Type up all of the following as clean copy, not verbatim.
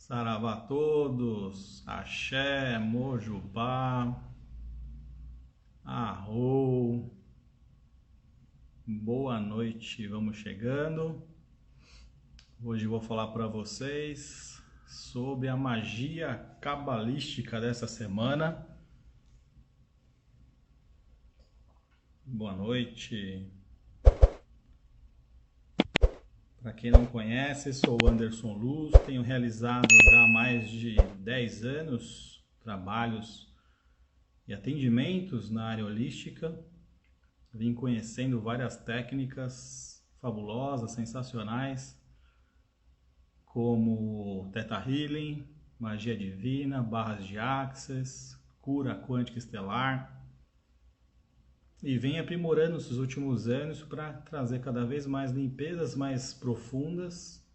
Saravá a todos, axé, mojubá, arro, boa noite, vamos chegando. Hoje vou falar para vocês sobre a magia cabalística dessa semana. Boa noite. Para quem não conhece, sou o Anderson Luz, tenho realizado já há mais de 10 anos trabalhos e atendimentos na área holística. Vim conhecendo várias técnicas fabulosas, sensacionais, como Theta Healing, magia divina, barras de Access, cura quântica estelar. E vem aprimorando esses últimos anos para trazer cada vez mais limpezas mais profundas,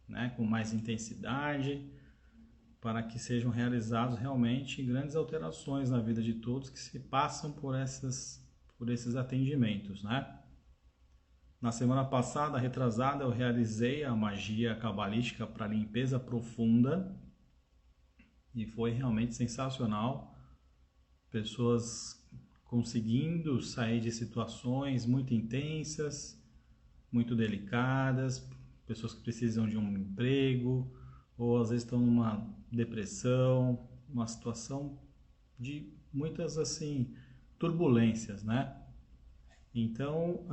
né, com mais intensidade, para que sejam realizados realmente grandes alterações na vida de todos que se passam por esses atendimentos, né? Na semana passada, retrasada, eu realizei a magia cabalística para limpeza profunda e foi realmente sensacional. Pessoas conseguindo sair de situações muito intensas, muito delicadas, pessoas que precisam de um emprego ou às vezes estão numa depressão, uma situação de muitas assim turbulências, né? Então,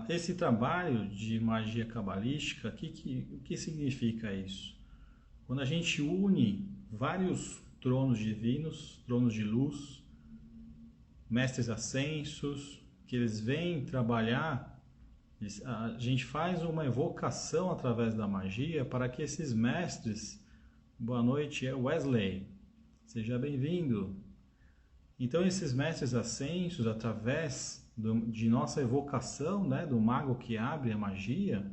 esse trabalho de magia cabalística, o que significa isso? Quando a gente une vários tronos divinos, tronos de luz, mestres ascensos, que eles vêm trabalhar, a gente faz uma evocação através da magia para que esses mestres... Boa noite, Wesley, seja bem-vindo. Então esses mestres ascensos, através de nossa evocação, né, do mago que abre a magia,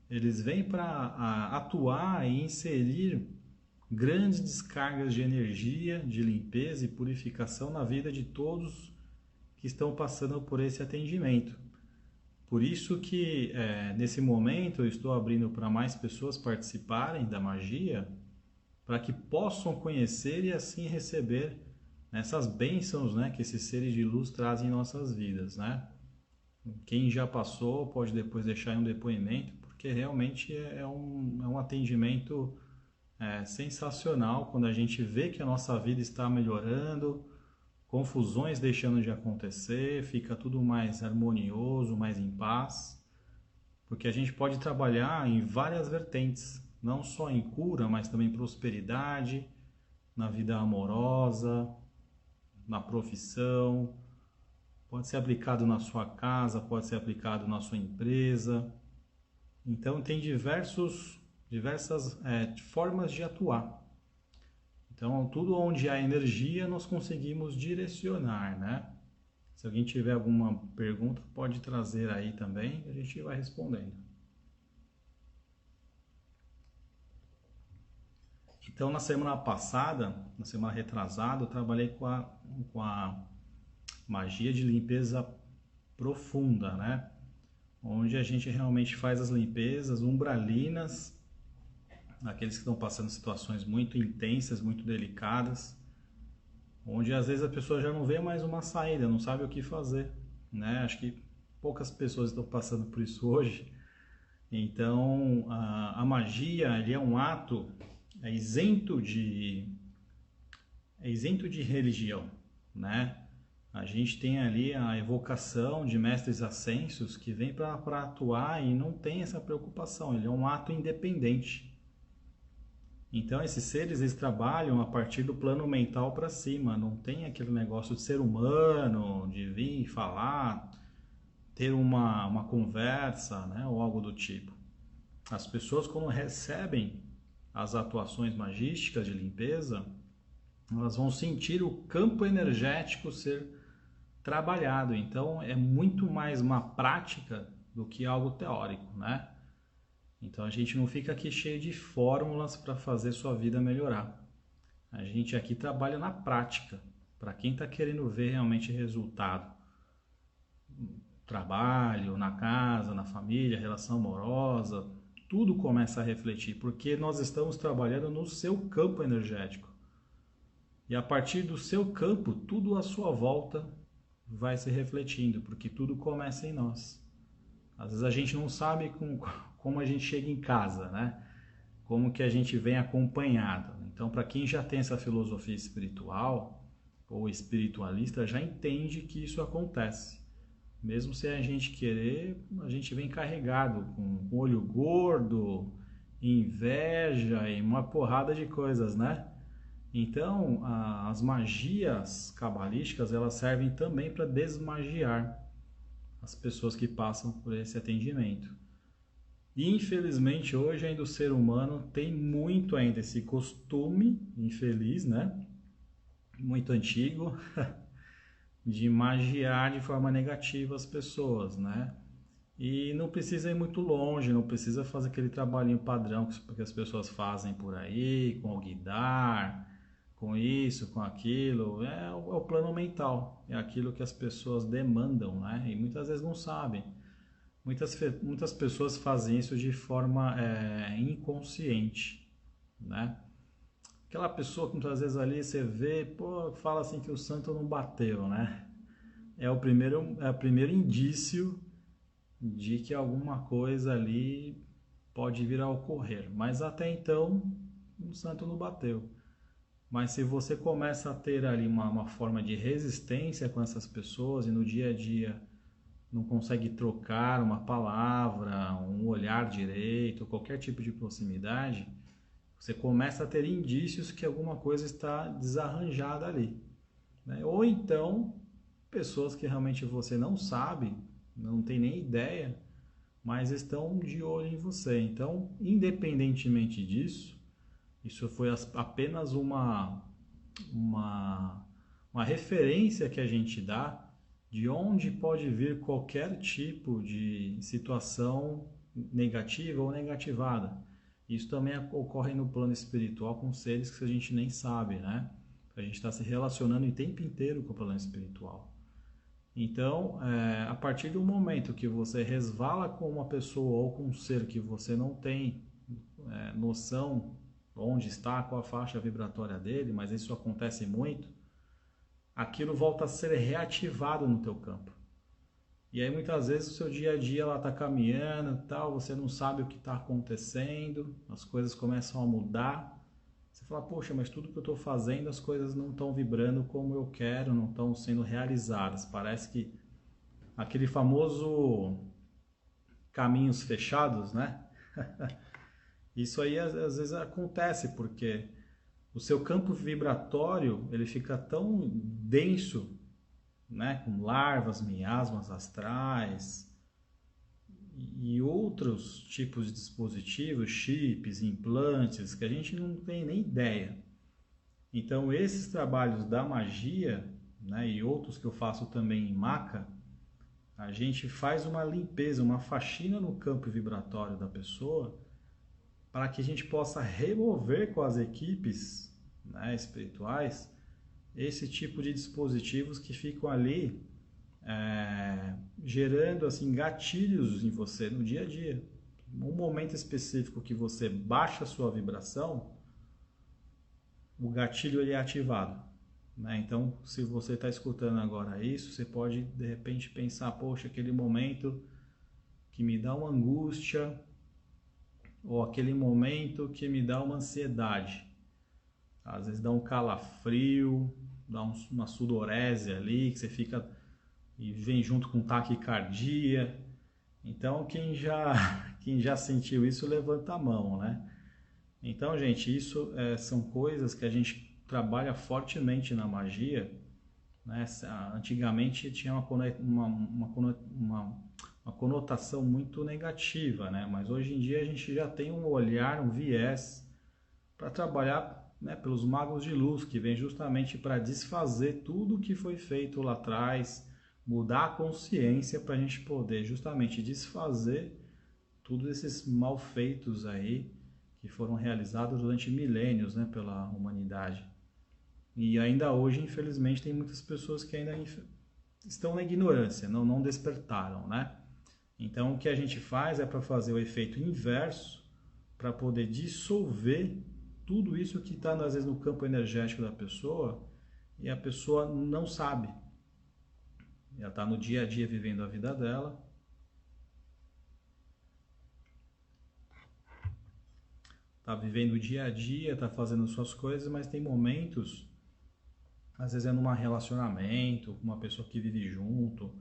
eles vêm para atuar e inserir grandes descargas de energia, de limpeza e purificação na vida de todos que estão passando por esse atendimento. Por isso que nesse momento eu estou abrindo para mais pessoas participarem da magia, para que possam conhecer e assim receber essas bênçãos, né, que esses seres de luz trazem em nossas vidas, né? Quem já passou pode depois deixar um depoimento, porque realmente é um atendimento sensacional quando a gente vê que a nossa vida está melhorando, confusões deixando de acontecer, fica tudo mais harmonioso, mais em paz, porque a gente pode trabalhar em várias vertentes, não só em cura, mas também prosperidade, na vida amorosa, na profissão, pode ser aplicado na sua casa, pode ser aplicado na sua empresa. Então tem diversas formas de atuar. Então tudo onde há energia nós conseguimos direcionar, né? Se alguém tiver alguma pergunta, pode trazer aí também, a gente vai respondendo. Então na semana passada, na semana retrasada, eu trabalhei com a magia de limpeza profunda, né? Onde a gente realmente faz as limpezas umbralinas, aqueles que estão passando situações muito intensas, muito delicadas, onde às vezes a pessoa já não vê mais uma saída, não sabe o que fazer, né? Acho que poucas pessoas estão passando por isso hoje. Então, a magia, ele é um ato isento de religião, né? A gente tem ali a evocação de mestres ascensos que vem para atuar e não tem essa preocupação, ele é um ato independente. Então esses seres eles trabalham a partir do plano mental para cima, não tem aquele negócio de ser humano, de vir falar, ter uma conversa, né, ou algo do tipo. As pessoas quando recebem as atuações magísticas de limpeza, elas vão sentir o campo energético ser trabalhado, então é muito mais uma prática do que algo teórico, né? Então a gente não fica aqui cheio de fórmulas para fazer sua vida melhorar. A gente aqui trabalha na prática, para quem está querendo ver realmente resultado. Trabalho, na casa, na família, relação amorosa, tudo começa a refletir, porque nós estamos trabalhando no seu campo energético. E a partir do seu campo, tudo à sua volta vai se refletindo, porque tudo começa em nós. Às vezes a gente não sabe como a gente chega em casa, né? Como que a gente vem acompanhado. Então, para quem já tem essa filosofia espiritual ou espiritualista, já entende que isso acontece. Mesmo sem a gente querer, a gente vem carregado com olho gordo, inveja e uma porrada de coisas, né? Então, as magias cabalísticas, elas servem também para desmagiar as pessoas que passam por esse atendimento. E, infelizmente, hoje ainda o ser humano tem muito ainda esse costume, infeliz, né? Muito antigo, de magiar de forma negativa as pessoas, né? E não precisa ir muito longe, não precisa fazer aquele trabalhinho padrão que as pessoas fazem por aí, com alguidar, com isso, com aquilo. É o plano mental, é aquilo que as pessoas demandam, né? E muitas vezes não sabem. Muitas pessoas fazem isso de forma inconsciente, né? Aquela pessoa que muitas vezes ali você vê, pô, fala assim que o santo não bateu, né? É o primeiro indício de que alguma coisa ali pode vir a ocorrer. Mas até então, o santo não bateu. Mas se você começa a ter ali uma forma de resistência com essas pessoas e no dia a dia não consegue trocar uma palavra, um olhar direito, qualquer tipo de proximidade, você começa a ter indícios que alguma coisa está desarranjada ali, né? Ou então, pessoas que realmente você não sabe, não tem nem ideia, mas estão de olho em você. Então, independentemente disso, isso foi apenas uma referência que a gente dá de onde pode vir qualquer tipo de situação negativa ou negativada. Isso também ocorre no plano espiritual com seres que a gente nem sabe, né? A gente está se relacionando o tempo inteiro com o plano espiritual. Então, a partir do momento que você resvala com uma pessoa ou com um ser que você não tem noção onde está, qual a faixa vibratória dele, mas isso acontece muito, aquilo volta a ser reativado no teu campo. E aí muitas vezes o seu dia a dia lá está caminhando e tal, você não sabe o que está acontecendo, as coisas começam a mudar. Você fala, poxa, mas tudo que eu estou fazendo, as coisas não estão vibrando como eu quero, não estão sendo realizadas. Parece que aquele famoso caminhos fechados, né? Isso aí às vezes acontece porque o seu campo vibratório ele fica tão denso, né, com larvas, miasmas astrais e outros tipos de dispositivos, chips, implantes, que a gente não tem nem ideia. Então esses trabalhos da magia, né, e outros que eu faço também em maca, a gente faz uma limpeza, uma faxina no campo vibratório da pessoa para que a gente possa remover com as equipes, né, espirituais esse tipo de dispositivos que ficam ali gerando assim gatilhos em você no dia a dia. Um momento específico que você baixa a sua vibração, o gatilho ele é ativado, né? Então, se você está escutando agora isso, você pode de repente pensar, poxa, aquele momento que me dá uma angústia ou aquele momento que me dá uma ansiedade. Às vezes dá um calafrio, dá uma sudorese ali, que você fica e vem junto com taquicardia. Então, quem já sentiu isso, levanta a mão, né? Então, gente, isso são coisas que a gente trabalha fortemente na magia, né? Antigamente tinha uma conotação muito negativa, né? Mas hoje em dia a gente já tem um olhar, um viés para trabalhar, né, pelos magos de luz, que vem justamente para desfazer tudo que foi feito lá atrás, mudar a consciência para a gente poder justamente desfazer todos esses malfeitos aí que foram realizados durante milênios, né, pela humanidade. E ainda hoje, infelizmente, tem muitas pessoas que ainda estão na ignorância, não despertaram, né? Então Então, o que a gente faz é para fazer o efeito inverso, para poder dissolver tudo isso que está, às vezes, no campo energético da pessoa e a pessoa não sabe. Ela está no dia a dia vivendo a vida dela. Está vivendo o dia a dia, está fazendo suas coisas, mas tem momentos, às vezes é num relacionamento, com uma pessoa que vive junto,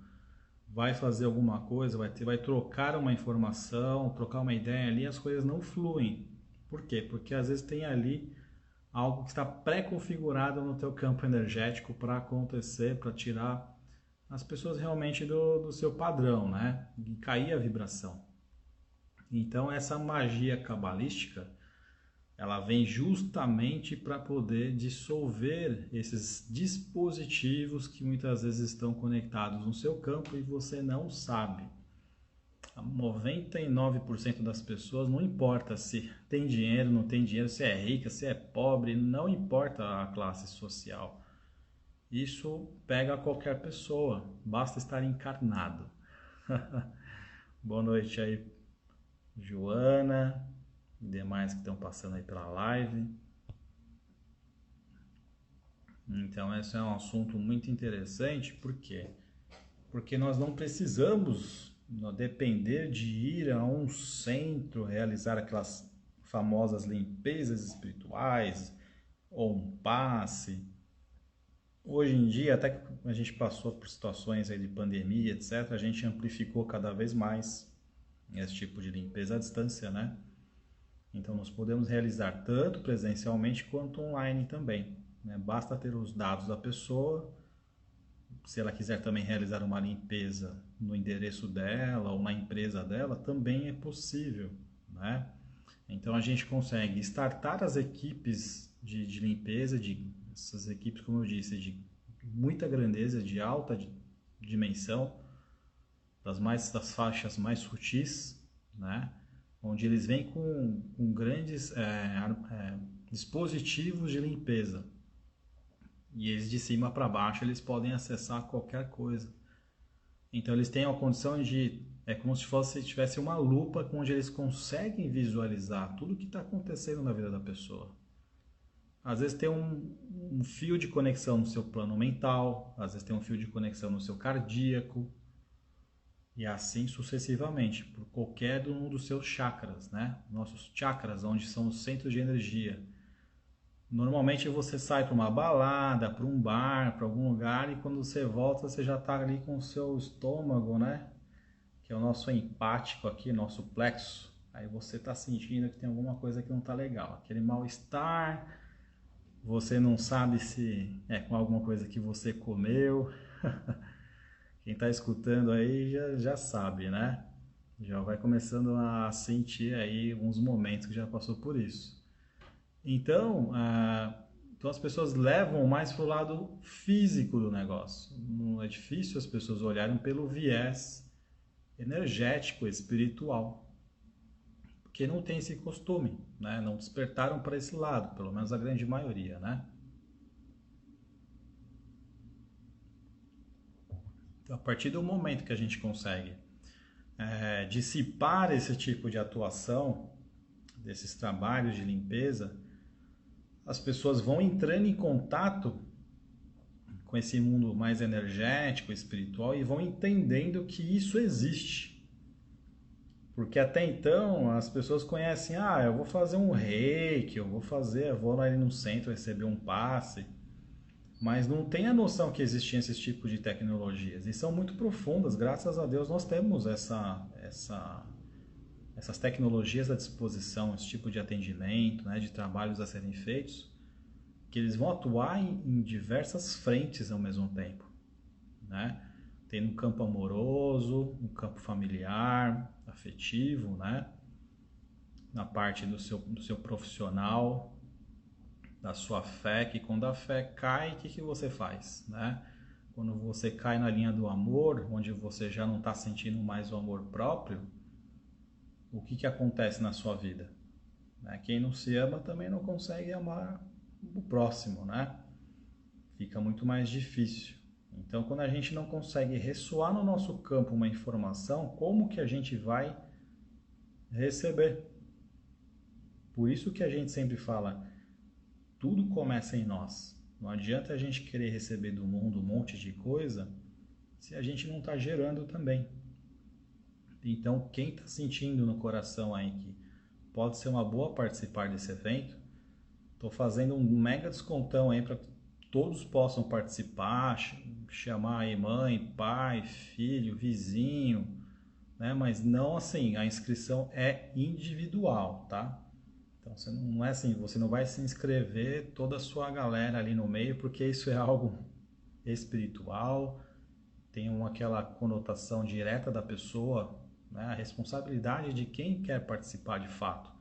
vai fazer alguma coisa, vai trocar uma informação, trocar uma ideia ali, as coisas não fluem. Por quê? Porque às vezes tem ali algo que está pré-configurado no teu campo energético para acontecer, para tirar as pessoas realmente do seu padrão, né? E cair a vibração. Então essa magia cabalística, ela vem justamente para poder dissolver esses dispositivos que muitas vezes estão conectados no seu campo e você não sabe. 99% das pessoas, não importa se tem dinheiro, não tem dinheiro, se é rica, se é pobre, não importa a classe social. Isso pega qualquer pessoa, basta estar encarnado. Boa noite aí, Joana e demais que estão passando aí pela live. Então, esse é um assunto muito interessante, por quê? Porque nós não precisamos depender de ir a um centro, realizar aquelas famosas limpezas espirituais, ou um passe. Hoje em dia, até que a gente passou por situações aí de pandemia, etc., a gente amplificou cada vez mais esse tipo de limpeza à distância, né? Então, nós podemos realizar tanto presencialmente quanto online também, né? Basta ter os dados da pessoa. Se ela quiser também realizar uma limpeza no endereço dela ou na empresa dela, também é possível, né? Então a gente consegue startar as equipes de limpeza, essas equipes, como eu disse, de muita grandeza, de alta dimensão, das faixas mais sutis, né? Onde eles vêm com grandes dispositivos de limpeza. E eles de cima para baixo eles podem acessar qualquer coisa. Então eles têm a condição de... É como se tivesse uma lupa onde eles conseguem visualizar tudo o que está acontecendo na vida da pessoa. Às vezes tem um fio de conexão no seu plano mental, às vezes tem um fio de conexão no seu cardíaco, e assim sucessivamente, por qualquer um dos seus chakras, né? Nossos chakras, onde são os centros de energia. Normalmente você sai para uma balada, para um bar, para algum lugar, e quando você volta você já está ali com o seu estômago, né? Que é o nosso empático aqui, nosso plexo. Aí você está sentindo que tem alguma coisa que não está legal. Aquele mal-estar, você não sabe se é com alguma coisa que você comeu. Quem está escutando aí já sabe, né? Já vai começando a sentir aí alguns momentos que já passou por isso. Então as pessoas levam mais para o lado físico do negócio. Não é difícil as pessoas olharem pelo viés energético, espiritual. Porque não tem esse costume, né? Não despertaram para esse lado, pelo menos a grande maioria, né? Então, a partir do momento que a gente consegue dissipar esse tipo de atuação, desses trabalhos de limpeza, as pessoas vão entrando em contato com esse mundo mais energético, espiritual, e vão entendendo que isso existe. Porque até então as pessoas conhecem, eu vou fazer um reiki, eu vou ali no centro receber um passe, mas não tem a noção que existiam esses tipos de tecnologias, e são muito profundas. Graças a Deus nós temos essas tecnologias à disposição, esse tipo de atendimento, né, de trabalhos a serem feitos, que eles vão atuar em diversas frentes ao mesmo tempo, né? Tem no campo amoroso, no campo familiar, afetivo, né? Na parte do seu profissional, da sua fé, que quando a fé cai, o que você faz, né? Quando você cai na linha do amor, onde você já não está sentindo mais o amor próprio, o que acontece na sua vida? Quem não se ama também não consegue amar o próximo, né? Fica muito mais difícil. Então, quando a gente não consegue ressoar no nosso campo uma informação, como que a gente vai receber? Por isso que a gente sempre fala, tudo começa em nós. Não adianta a gente querer receber do mundo um monte de coisa se a gente não está gerando também. Então, quem está sentindo no coração aí que pode ser uma boa participar desse evento, estou fazendo um mega descontão aí para que todos possam participar, chamar aí mãe, pai, filho, vizinho, né? Mas não assim, a inscrição é individual, tá? Então você não é assim, você não vai se inscrever toda a sua galera ali no meio, porque isso é algo espiritual, tem aquela conotação direta da pessoa, né? A responsabilidade de quem quer participar de fato.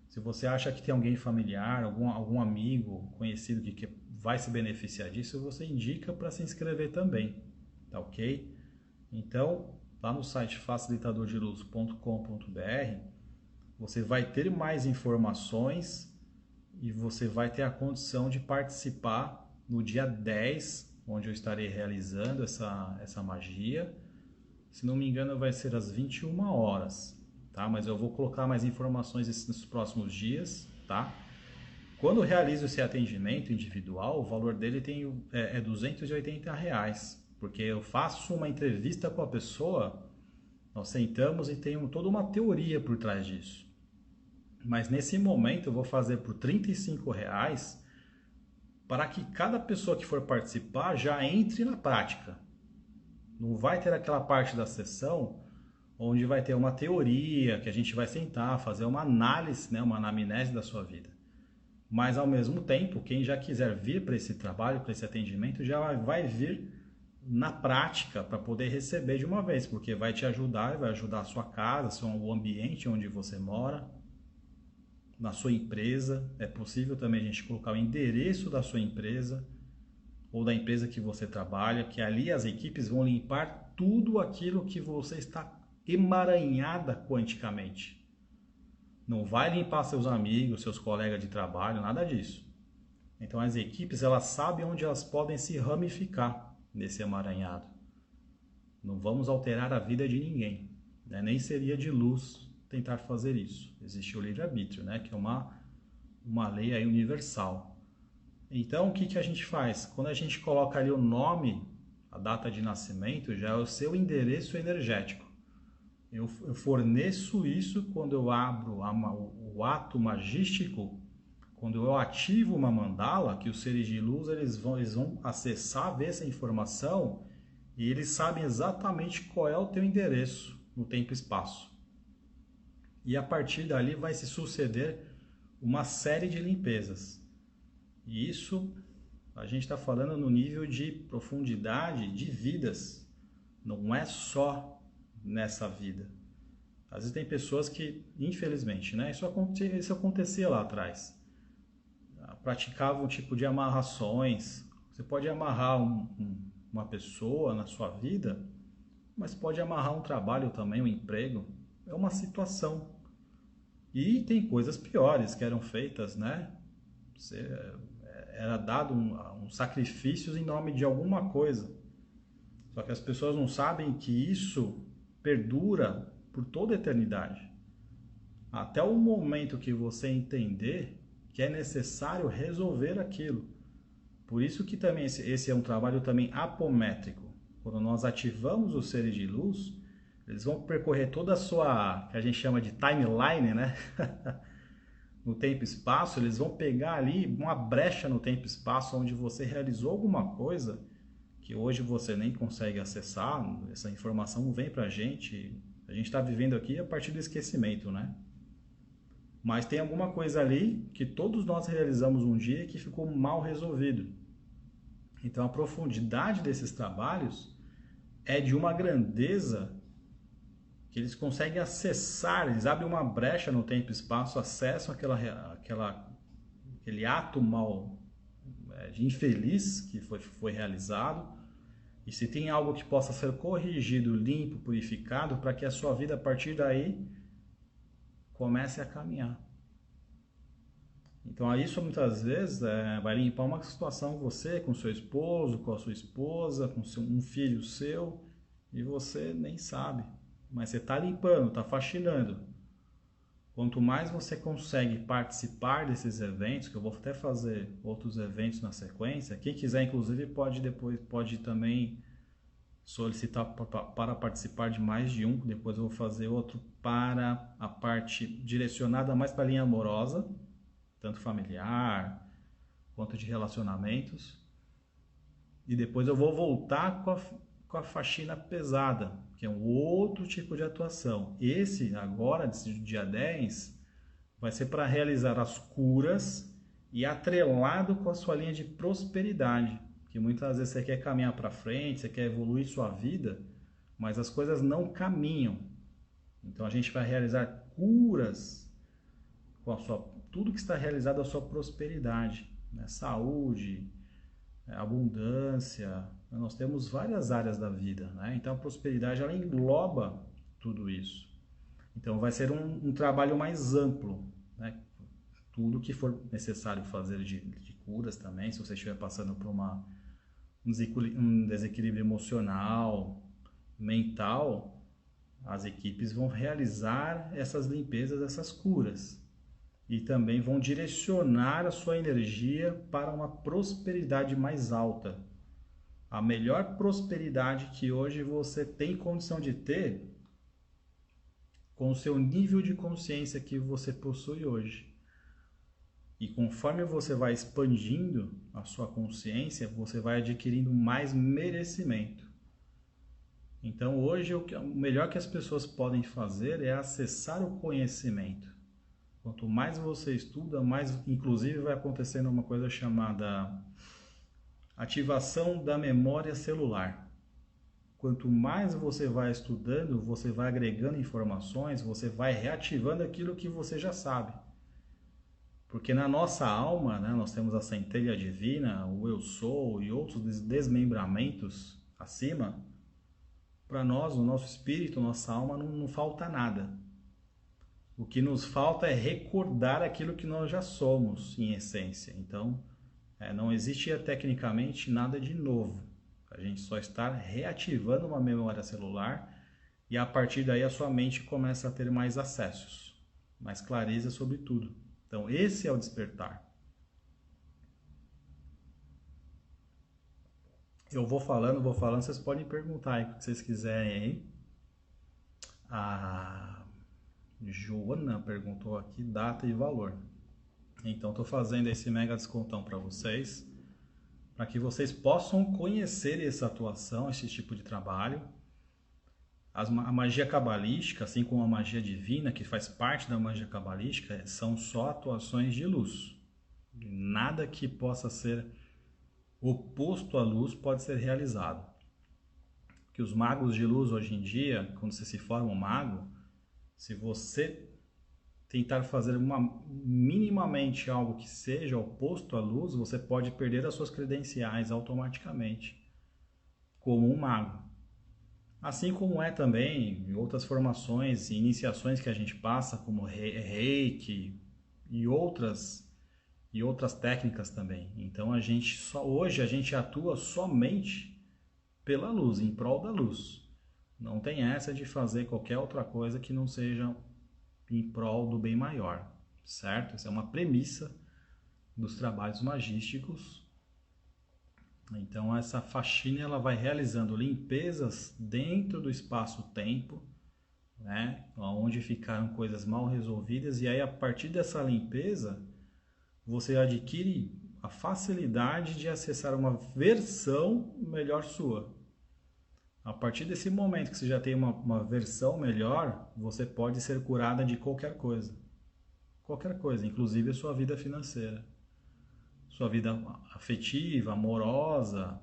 Se você acha que tem alguém familiar, algum amigo, conhecido que vai se beneficiar disso, você indica para se inscrever também, tá ok? Então, lá no site facilitadordeluz.com.br, você vai ter mais informações e você vai ter a condição de participar no dia 10, onde eu estarei realizando essa magia. Se não me engano, vai ser às 21 horas, tá? Mas eu vou colocar mais informações nos próximos dias, tá? Quando eu realizo esse atendimento individual, o valor dele é R$280, porque eu faço uma entrevista com a pessoa, nós sentamos e tem toda uma teoria por trás disso. Mas nesse momento eu vou fazer por R$35 para que cada pessoa que for participar já entre na prática. Não vai ter aquela parte da sessão onde vai ter uma teoria, que a gente vai sentar, fazer uma análise, né, uma anamnese da sua vida. Mas ao mesmo tempo, quem já quiser vir para esse trabalho, para esse atendimento, já vai vir na prática para poder receber de uma vez, porque vai te ajudar, vai ajudar a sua casa, o ambiente onde você mora, na sua empresa. É possível também a gente colocar o endereço da sua empresa ou da empresa que você trabalha, que ali as equipes vão limpar tudo aquilo que você está emaranhada quanticamente. Não vai limpar seus amigos, seus colegas de trabalho, nada disso. Então as equipes, elas sabem onde elas podem se ramificar nesse emaranhado. Não vamos alterar a vida de ninguém, né? Nem seria de luz tentar fazer isso. Existe o livre-arbítrio, né? Que é uma lei aí universal. Então o que a gente faz? Quando a gente coloca ali o nome, a data de nascimento, já é o seu endereço energético. Eu forneço isso quando eu abro o ato magístico, quando eu ativo uma mandala, que os seres de luz eles vão acessar, ver essa informação e eles sabem exatamente qual é o teu endereço no tempo e espaço. E a partir dali vai se suceder uma série de limpezas. E isso a gente está falando no nível de profundidade de vidas, não é só nessa vida. Às vezes tem pessoas que, infelizmente, né, isso acontecia lá atrás, praticavam um tipo de amarrações. Você pode amarrar uma pessoa na sua vida, mas pode amarrar um trabalho também, um emprego. É uma situação. E tem coisas piores que eram feitas, né? Era dado um sacrifício em nome de alguma coisa. Só que as pessoas não sabem que isso perdura por toda a eternidade. Até o momento que você entender que é necessário resolver aquilo. Por isso que também esse é um trabalho também apométrico. Quando nós ativamos os seres de luz, eles vão percorrer toda a sua, que a gente chama de timeline, né? No tempo e espaço, eles vão pegar ali uma brecha no tempo e espaço onde você realizou alguma coisa que hoje você nem consegue acessar. Essa informação não vem pra gente. A gente está vivendo aqui a partir do esquecimento, né? Mas tem alguma coisa ali que todos nós realizamos um dia que ficou mal resolvido. Então a profundidade desses trabalhos é de uma grandeza que eles conseguem acessar, eles abrem uma brecha no tempo e espaço, acessam aquele ato mal, de infeliz que foi realizado. E se tem algo que possa ser corrigido, limpo, purificado, para que a sua vida a partir daí comece a caminhar. Então, isso muitas vezes vai limpar uma situação você, com seu esposo, com a sua esposa, com um filho seu, e você nem sabe. Mas você está limpando, está faxinando. Quanto mais você consegue participar desses eventos, que eu vou até fazer outros eventos na sequência, quem quiser, inclusive, pode também solicitar para participar de mais de um. Depois eu vou fazer outro para a parte direcionada mais para a linha amorosa, tanto familiar quanto de relacionamentos. E depois eu vou voltar com a faxina pesada, que é um outro tipo de atuação. Esse agora, desse dia 10, vai ser para realizar as curas e atrelado com a sua linha de prosperidade. Que muitas vezes você quer caminhar para frente, você quer evoluir sua vida, mas as coisas não caminham. Então a gente vai realizar curas com tudo que está realizado a sua prosperidade, né? Saúde, abundância. Nós temos várias áreas da vida, né? Então a prosperidade ela engloba tudo isso. Então vai ser um trabalho mais amplo, né? Tudo que for necessário fazer de curas também, se você estiver passando por um desequilíbrio emocional, mental, as equipes vão realizar essas limpezas, essas curas. E também vão direcionar a sua energia para uma prosperidade mais alta. A melhor prosperidade que hoje você tem condição de ter com o seu nível de consciência que você possui hoje. E conforme você vai expandindo a sua consciência, você vai adquirindo mais merecimento. Então hoje o melhor que as pessoas podem fazer é acessar o conhecimento. Quanto mais você estuda, mais inclusive vai acontecendo uma coisa chamada ativação da memória celular. Quanto mais você vai estudando, você vai agregando informações, você vai reativando aquilo que você já sabe. Porque na nossa alma, né, nós temos a centelha divina, o eu sou e outros desmembramentos acima. Para nós, o nosso espírito, nossa alma, não falta nada. O que nos falta é recordar aquilo que nós já somos, em essência. Então, não existe tecnicamente nada de novo. A gente só está reativando uma memória celular e a partir daí a sua mente começa a ter mais acessos, mais clareza sobre tudo. Então, esse é o despertar. Eu vou falando, vocês podem perguntar aí o que vocês quiserem aí. A Joana perguntou aqui data e valor. Então, estou fazendo esse mega descontão para vocês, para que vocês possam conhecer essa atuação, esse tipo de trabalho. A magia cabalística, assim como a magia divina, que faz parte da magia cabalística, são só atuações de luz. Nada que possa ser oposto à luz pode ser realizado. Que os magos de luz hoje em dia, quando você se forma um mago, se você tentar fazer minimamente algo que seja oposto à luz, você pode perder as suas credenciais automaticamente, como um mago. Assim como é também em outras formações e iniciações que a gente passa, como Reiki e outras técnicas também. Então hoje a gente atua somente pela luz, em prol da luz. Não tem essa de fazer qualquer outra coisa que não seja em prol do bem maior, certo? Essa é uma premissa dos trabalhos magísticos. Então essa faxina ela vai realizando limpezas dentro do espaço-tempo, né? Onde ficaram coisas mal resolvidas, e aí a partir dessa limpeza você adquire a facilidade de acessar uma versão melhor sua. A partir desse momento que você já tem uma versão melhor, você pode ser curada de qualquer coisa. Qualquer coisa, inclusive a sua vida financeira. Sua vida afetiva, amorosa,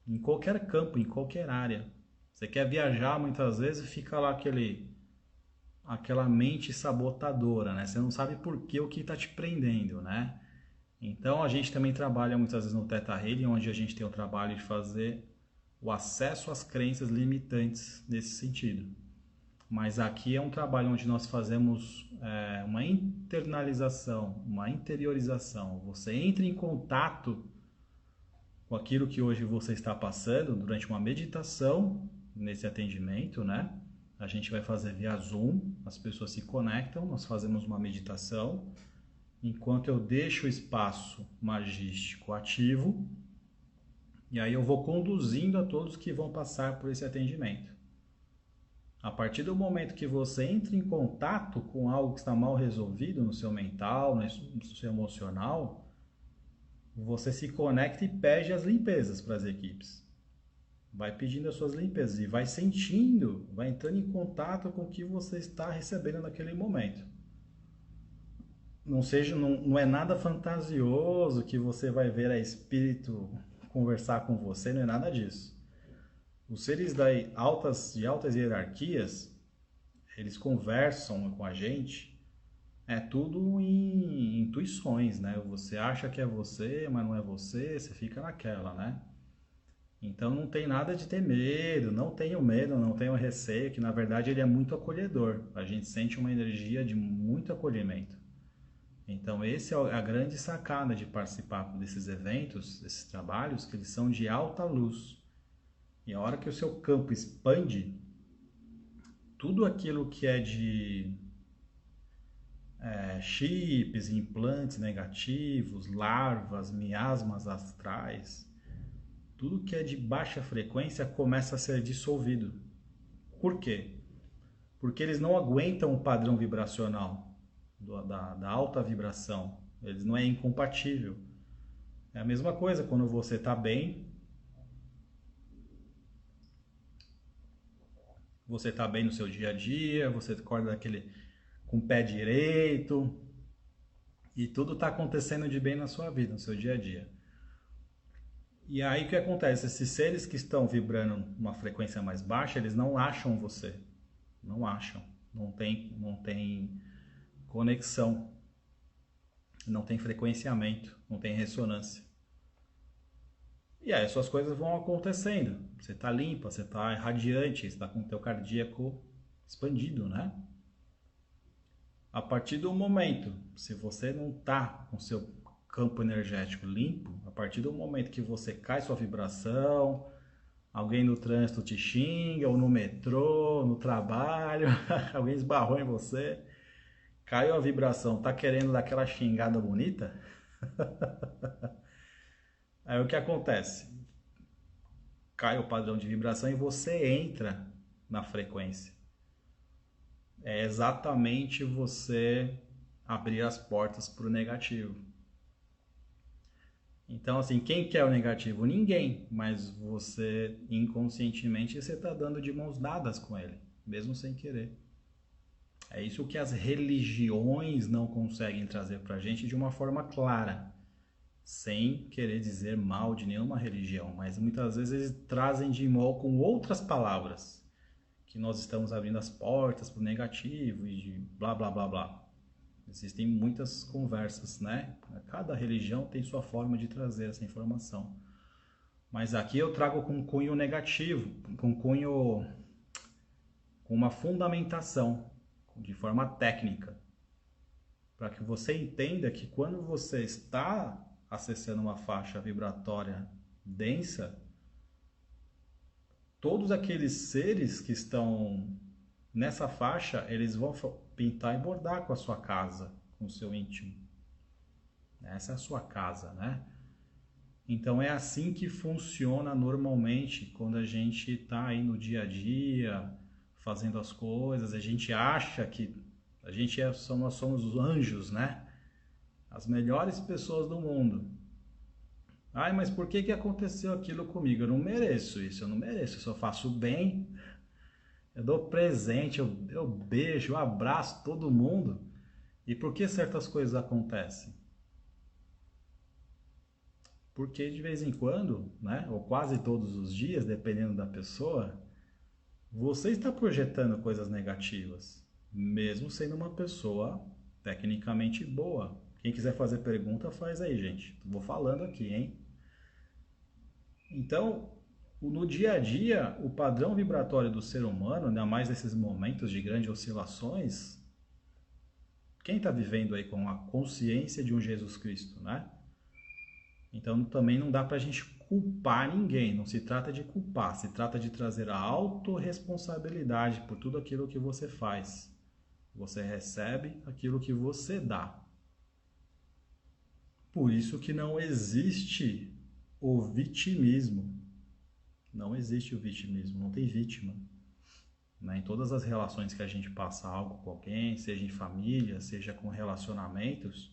em qualquer campo, em qualquer área. Você quer viajar muitas vezes, fica lá aquela mente sabotadora, né? Você não sabe por que o que está te prendendo, né? Então a gente também trabalha muitas vezes no Theta Healing, onde a gente tem o trabalho de fazer o acesso às crenças limitantes nesse sentido. Mas aqui é um trabalho onde nós fazemos uma internalização, uma interiorização. Você entra em contato com aquilo que hoje você está passando durante uma meditação nesse atendimento, né? A gente vai fazer via Zoom, as pessoas se conectam, nós fazemos uma meditação, enquanto eu deixo o espaço magístico ativo, e aí eu vou conduzindo a todos que vão passar por esse atendimento. A partir do momento que você entra em contato com algo que está mal resolvido no seu mental, no seu emocional, você se conecta e pede as limpezas para as equipes. Vai pedindo as suas limpezas e vai sentindo, vai entrando em contato com o que você está recebendo naquele momento. Não é nada fantasioso que você vai ver a espírito conversar com você, não é nada disso. Os seres de altas hierarquias, eles conversam com a gente, é tudo em intuições, né? Você acha que é você, mas não é você, você fica naquela, né? Então não tem nada de ter medo, não tenho medo, não tenho receio, que na verdade ele é muito acolhedor. A gente sente uma energia de muito acolhimento. Então essa é a grande sacada de participar desses eventos, desses trabalhos, que eles são de alta luz. E a hora que o seu campo expande, tudo aquilo que é de chips, implantes negativos, larvas, miasmas astrais, tudo que é de baixa frequência começa a ser dissolvido. Por quê? Porque eles não aguentam o padrão vibracional da alta vibração. Eles não é incompatível. É a mesma coisa quando você está bem. Você está bem no seu dia a dia, você acorda com o pé direito e tudo está acontecendo de bem na sua vida, no seu dia a dia. E aí o que acontece? Esses seres que estão vibrando uma frequência mais baixa, eles não acham você. Não acham. Não tem conexão. Não tem frequenciamento. Não tem ressonância. E aí suas coisas vão acontecendo. Você está limpa, você está radiante, você está com o teu cardíaco expandido, né? A partir do momento, se você não está com o seu campo energético limpo, a partir do momento que você cai sua vibração, alguém no trânsito te xinga, ou no metrô, no trabalho, alguém esbarrou em você, caiu a vibração, tá querendo dar aquela xingada bonita? Aí o que acontece? Cai o padrão de vibração e você entra na frequência. É exatamente você abrir as portas para o negativo. Então, assim, quem quer o negativo? Ninguém, mas você, inconscientemente, você está dando de mãos dadas com ele, mesmo sem querer. É isso que as religiões não conseguem trazer para a gente de uma forma clara, sem querer dizer mal de nenhuma religião, mas muitas vezes eles trazem de mal com outras palavras, que nós estamos abrindo as portas para o negativo e de blá blá blá blá. Existem muitas conversas, né? Cada religião tem sua forma de trazer essa informação. Mas aqui eu trago com cunho negativo, com uma fundamentação, de forma técnica, para que você entenda que quando você está acessando uma faixa vibratória densa, todos aqueles seres que estão nessa faixa, eles vão pintar e bordar com a sua casa, com o seu íntimo. Essa é a sua casa, né? Então é assim que funciona normalmente quando a gente está aí no dia a dia, fazendo as coisas, a gente acha que nós somos os anjos, né? As melhores pessoas do mundo. Ai, mas por que aconteceu aquilo comigo? Eu não mereço isso, eu não mereço, eu só faço bem. Eu dou presente, eu beijo, eu abraço todo mundo. E por que certas coisas acontecem? Porque de vez em quando, né, ou quase todos os dias, dependendo da pessoa, você está projetando coisas negativas, mesmo sendo uma pessoa tecnicamente boa. Quem quiser fazer pergunta, faz aí, gente. Vou falando aqui, hein? Então, No dia a dia, o padrão vibratório do ser humano, ainda mais nesses momentos de grandes oscilações, quem está vivendo aí com a consciência de um Jesus Cristo, né? Então também não dá para a gente culpar ninguém, não se trata de culpar, se trata de trazer a autorresponsabilidade por tudo aquilo que você faz. Você recebe aquilo que você dá. Por isso que não existe o vitimismo. Não existe o vitimismo, não tem vítima. Em todas as relações que a gente passa algo com alguém, seja em família, seja com relacionamentos,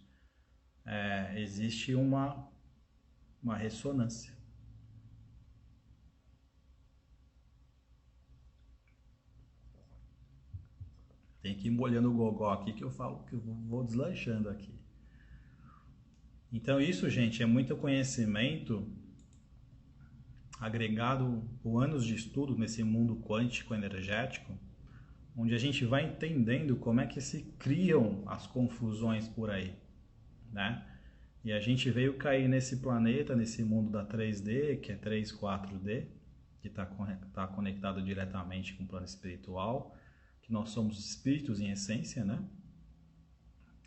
existe uma ressonância. Tem que ir molhando o gogó aqui que eu falo que eu vou deslanchando aqui. Então isso, gente, é muito conhecimento agregado por anos de estudo nesse mundo quântico energético, onde a gente vai entendendo como é que se criam as confusões por aí, né? E a gente veio cair nesse planeta, nesse mundo da 3D, que é 3, 4D, que está conectado diretamente com o plano espiritual, que nós somos espíritos em essência, né?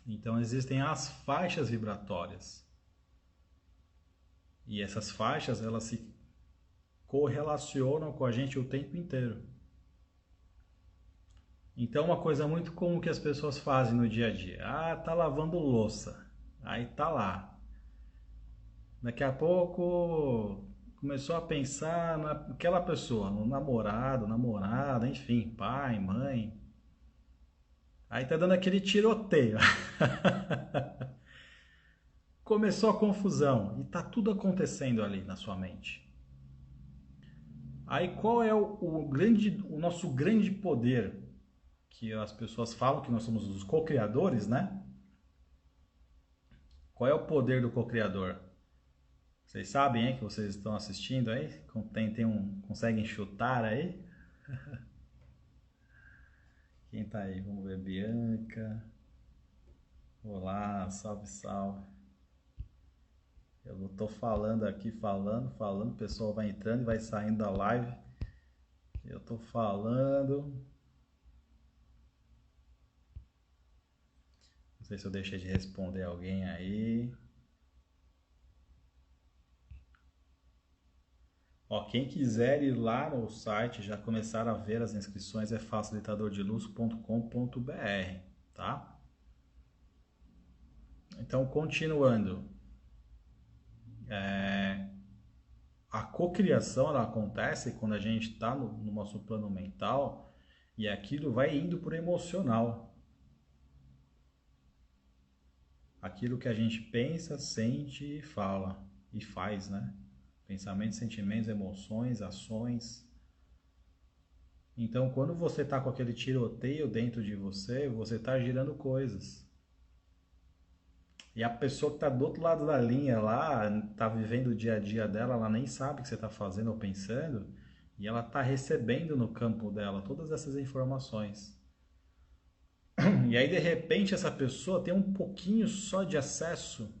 Então existem as faixas vibratórias. E essas faixas, elas se correlacionam com a gente o tempo inteiro. Então uma coisa muito comum que as pessoas fazem no dia a dia, tá lavando louça, aí tá lá. Daqui a pouco começou a pensar naquela pessoa, no namorado, namorada, enfim, pai, mãe. Aí tá dando aquele tiroteio. Começou a confusão e tá tudo acontecendo ali na sua mente. Aí qual é o nosso grande poder? Que as pessoas falam que nós somos os co-criadores, né? Qual é o poder do co-criador? Vocês sabem, hein, que vocês estão assistindo aí? Conseguem chutar aí? Quem tá aí? Vamos ver, Bianca. Olá, salve, salve. Eu tô falando aqui, falando, o pessoal vai entrando e vai saindo da live. Eu tô falando. Não sei se eu deixei de responder alguém aí. Ó, quem quiser ir lá no site, já começar a ver as inscrições, é facilitadordeluz.com.br, tá? Então, continuando. A cocriação ela acontece quando a gente está no nosso plano mental e aquilo vai indo para o emocional. Aquilo que a gente pensa, sente e fala e faz, né? Pensamentos, sentimentos, emoções, ações. Então, quando você está com aquele tiroteio dentro de você, você está girando coisas. E a pessoa que está do outro lado da linha lá, está vivendo o dia a dia dela, ela nem sabe o que você está fazendo ou pensando, e ela está recebendo no campo dela todas essas informações. E aí, de repente, essa pessoa tem um pouquinho só de acesso.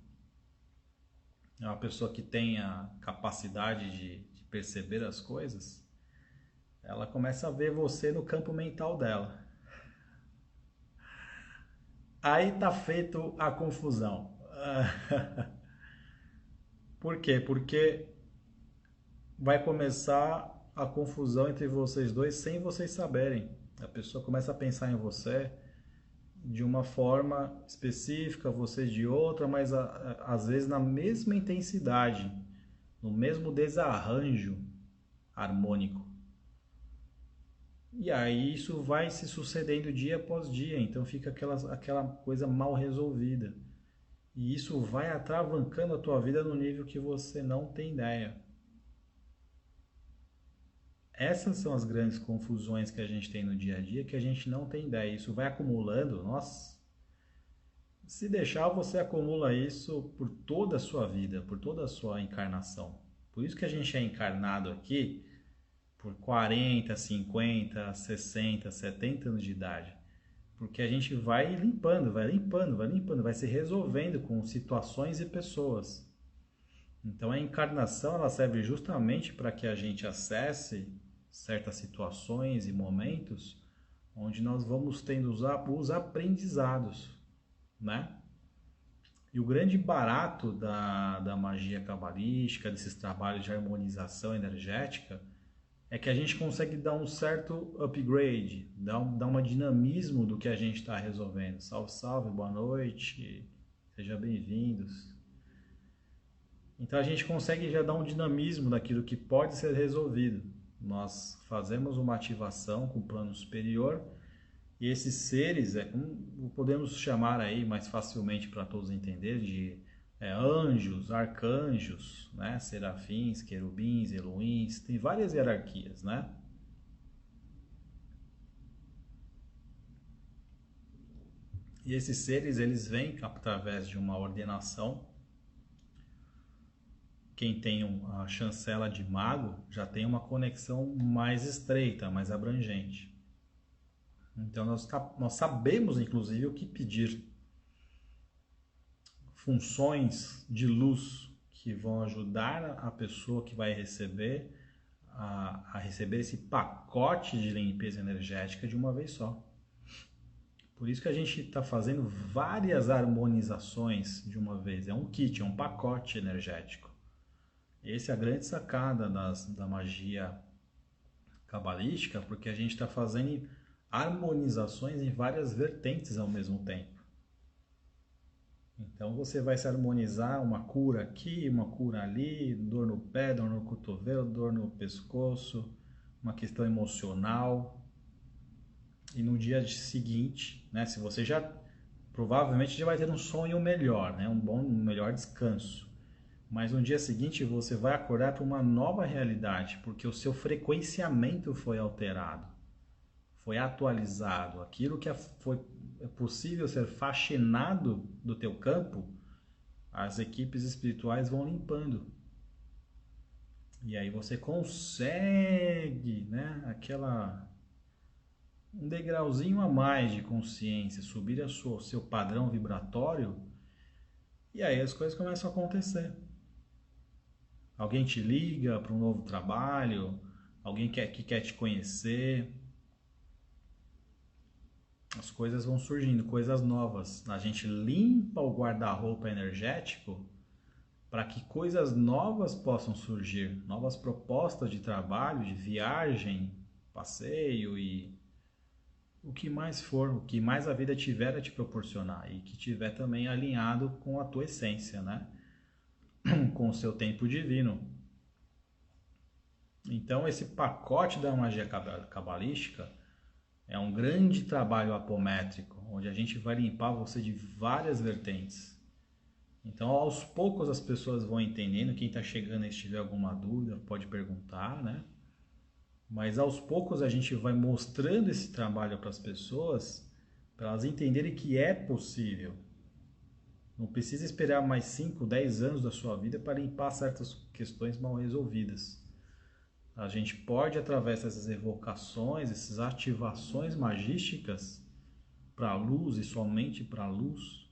É uma pessoa que tem a capacidade de perceber as coisas. Ela começa a ver você no campo mental dela. Aí tá feito a confusão. Por quê? Porque vai começar a confusão entre vocês dois sem vocês saberem. A pessoa começa a pensar em você de uma forma específica, você de outra, mas às vezes na mesma intensidade, no mesmo desarranjo harmônico. E aí isso vai se sucedendo dia após dia, então fica aquela coisa mal resolvida. E isso vai atravancando a tua vida no nível que você não tem ideia. Essas são as grandes confusões que a gente tem no dia a dia, que a gente não tem ideia. Isso vai acumulando, nossa. Se deixar, você acumula isso por toda a sua vida, por toda a sua encarnação. Por isso que a gente é encarnado aqui por 40, 50, 60, 70 anos de idade. Porque a gente vai limpando, vai se resolvendo com situações e pessoas. Então a encarnação ela serve justamente para que a gente acesse certas situações e momentos onde nós vamos tendo os aprendizados, né? E o grande barato da magia cabalística, desses trabalhos de harmonização energética, é que a gente consegue dar um certo upgrade, dar uma dinamismo do que a gente está resolvendo. Salve, salve, boa noite, sejam bem-vindos. Então a gente consegue já dar um dinamismo daquilo que pode ser resolvido. Nós fazemos uma ativação com o plano superior e esses seres, como podemos chamar aí mais facilmente para todos entenderem, de anjos, arcanjos, né? Serafins, querubins, elohims, tem várias hierarquias, né? E esses seres, eles vêm através de uma ordenação. Quem tem a chancela de mago já tem uma conexão mais estreita, mais abrangente. Então nós sabemos, inclusive, o que pedir. Funções de luz que vão ajudar a pessoa que vai receber a receber esse pacote de limpeza energética de uma vez só. Por isso que a gente está fazendo várias harmonizações de uma vez. É um kit, é um pacote energético. Essa é a grande sacada da magia cabalística, porque a gente está fazendo harmonizações em várias vertentes ao mesmo tempo. Então você vai se harmonizar uma cura aqui, uma cura ali, dor no pé, dor no cotovelo, dor no pescoço, uma questão emocional. E no dia seguinte, né, se você já provavelmente já vai ter um sonho melhor, né, um melhor descanso. Mas no dia seguinte você vai acordar para uma nova realidade, porque o seu frequenciamento foi alterado, foi atualizado. Aquilo que foi possível ser faxinado do teu campo, as equipes espirituais vão limpando. E aí você consegue, né, um degrauzinho a mais de consciência, subir seu padrão vibratório, e aí as coisas começam a acontecer. Alguém te liga para um novo trabalho, alguém que quer te conhecer. As coisas vão surgindo, coisas novas. A gente limpa o guarda-roupa energético para que coisas novas possam surgir, novas propostas de trabalho, de viagem, passeio e o que mais for, o que mais a vida tiver a te proporcionar e que tiver também alinhado com a tua essência, né? Com o seu tempo divino. Então esse pacote da magia cabalística é um grande trabalho apométrico, onde a gente vai limpar você de várias vertentes. Então, aos poucos as pessoas vão entendendo. Quem está chegando e tiver alguma dúvida, pode perguntar, né? Mas aos poucos a gente vai mostrando esse trabalho para as pessoas, para elas entenderem que é possível. Não precisa esperar mais 5, 10 anos da sua vida para limpar certas questões mal resolvidas. A gente pode, através dessas evocações, essas ativações magísticas para a luz e somente para a luz,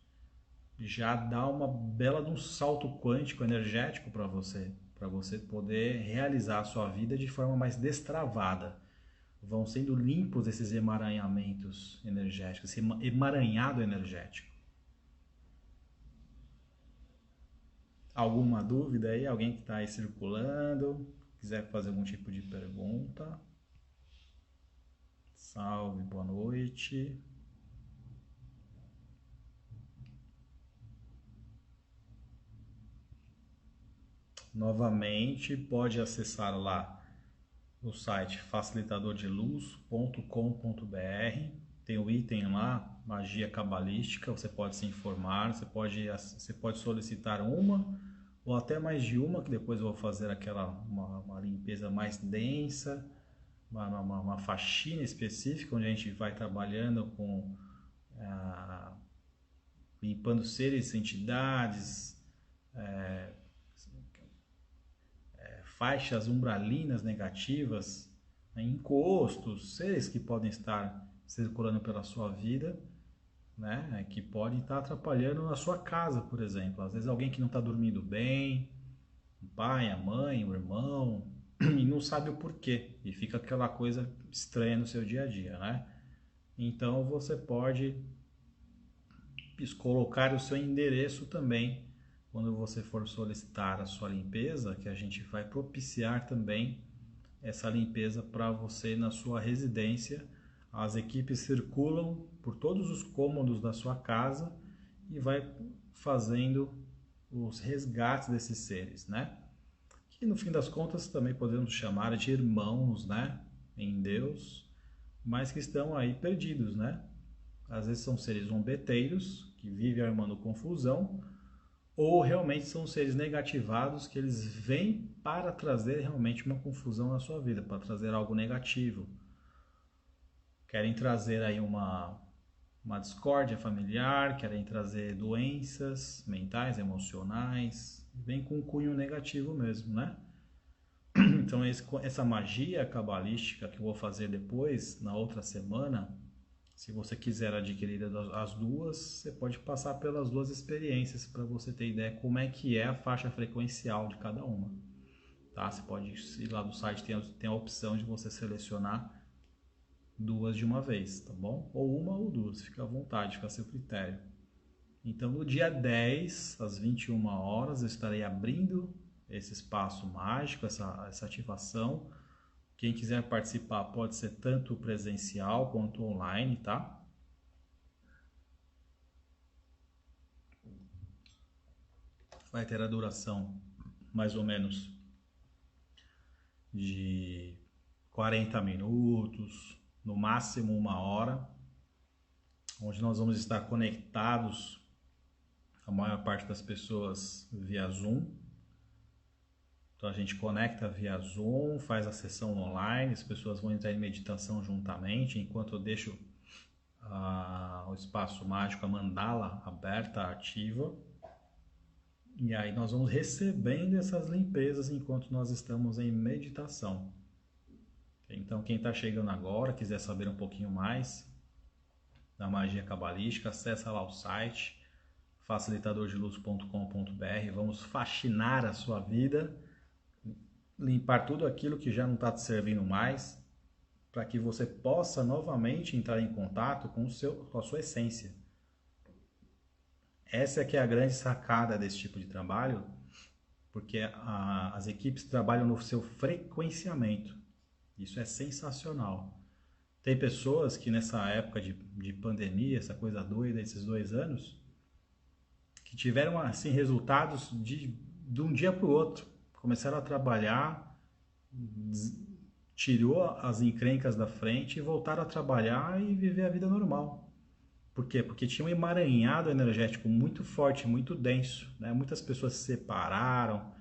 já dar uma bela de um salto quântico energético para você poder realizar a sua vida de forma mais destravada. Vão sendo limpos esses emaranhamentos energéticos, esse emaranhado energético. Alguma dúvida aí? Alguém que está aí circulando? Quiser fazer algum tipo de pergunta? Salve, boa noite. Novamente, pode acessar lá o site facilitadordeluz.com.br. Tem o item lá, magia cabalística, você pode se informar, você pode solicitar uma ou até mais de uma, que depois eu vou fazer uma limpeza mais densa, uma faxina específica, onde a gente vai trabalhando com limpando seres, entidades, faixas umbralinas negativas, encostos, seres que podem estar circulando pela sua vida, né, que podem estar atrapalhando a sua casa, por exemplo. Às vezes alguém que não está dormindo bem, o pai, a mãe, o irmão, e não sabe o porquê, e fica aquela coisa estranha no seu dia a dia, né? Então você pode colocar o seu endereço também quando você for solicitar a sua limpeza, que a gente vai propiciar também essa limpeza para você na sua residência. As equipes circulam por todos os cômodos da sua casa e vai fazendo os resgates desses seres, né? Que no fim das contas também podemos chamar de irmãos, né? Em Deus, mas que estão aí perdidos, né? Às vezes são seres zombeteiros que vivem armando confusão, ou realmente são seres negativados que eles vêm para trazer realmente uma confusão na sua vida, para trazer algo negativo. Querem trazer aí uma discórdia familiar, querem trazer doenças mentais, emocionais, vem com um cunho negativo mesmo, né? Então essa magia cabalística que eu vou fazer depois, na outra semana, se você quiser adquirir as duas, você pode passar pelas duas experiências para você ter ideia como é que é a faixa frequencial de cada uma. Tá? Você pode ir lá no site, tem a opção de você selecionar duas de uma vez, tá bom? Ou uma ou duas, fica à vontade, fica a seu critério. Então no dia 10, às 21 horas, eu estarei abrindo esse espaço mágico, essa ativação. Quem quiser participar pode ser tanto presencial quanto online, tá? Vai ter a duração mais ou menos de 40 minutos, no máximo 1 hora, onde nós vamos estar conectados, a maior parte das pessoas via Zoom. Então a gente conecta via Zoom, faz a sessão online, as pessoas vão entrar em meditação juntamente, enquanto eu deixo o espaço mágico, a mandala aberta, ativa. E aí nós vamos recebendo essas limpezas enquanto nós estamos em meditação. Então quem está chegando agora, quiser saber um pouquinho mais da magia cabalística, acessa lá o site facilitadordeluz.com.br. Vamos faxinar a sua vida, limpar tudo aquilo que já não está te servindo mais, para que você possa novamente entrar em contato com a sua essência. Essa é que é a grande sacada desse tipo de trabalho, porque as equipes trabalham no seu frequenciamento. Isso é sensacional. Tem pessoas que nessa época de pandemia, essa coisa doida, esses 2 anos, que tiveram assim resultados de um dia para o outro. Começaram a trabalhar, tirou as encrencas da frente e voltaram a trabalhar e viver a vida normal. Por quê? Porque tinha um emaranhado energético muito forte, muito denso, né? Muitas pessoas se separaram,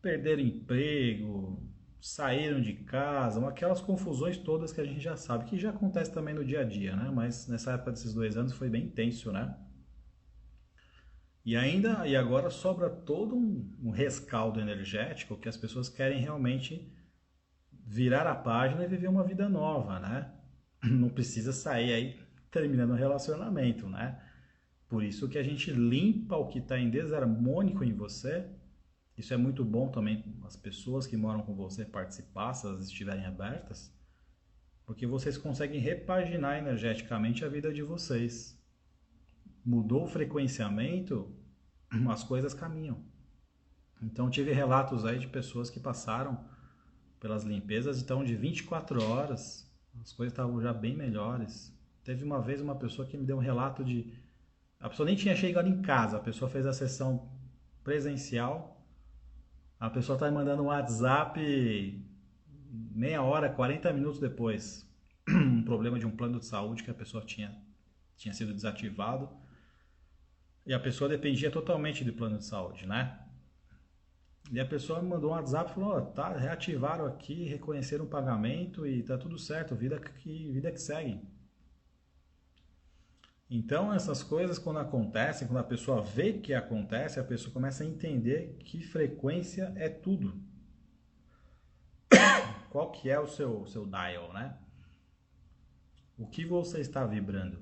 perderam emprego, saíram de casa, aquelas confusões todas que a gente já sabe, que já acontece também no dia a dia, né? Mas nessa época desses 2 anos foi bem tenso, né? E agora sobra todo um rescaldo energético que as pessoas querem realmente virar a página e viver uma vida nova, né? Não precisa sair aí terminando o relacionamento, né? Por isso que a gente limpa o que está em desarmônico em você. Isso é muito bom também as pessoas que moram com você participar, se elas estiverem abertas, porque vocês conseguem repaginar energeticamente a vida de vocês. Mudou o frequenciamento, as coisas caminham. Então tive relatos aí de pessoas que passaram pelas limpezas, então de 24 horas as coisas estavam já bem melhores. Teve uma vez uma pessoa que me deu um relato de... A pessoa nem tinha chegado em casa, a pessoa fez a sessão presencial, a pessoa está me mandando um WhatsApp meia hora, 40 minutos depois. Um problema de um plano de saúde que a pessoa tinha sido desativado. E a pessoa dependia totalmente do plano de saúde, né? E a pessoa me mandou um WhatsApp e falou, tá, reativaram aqui, reconheceram o pagamento e tá tudo certo, vida que segue. Então essas coisas quando acontecem, quando a pessoa vê que acontece, a pessoa começa a entender que frequência é tudo. Qual que é o seu dial, né? O que você está vibrando?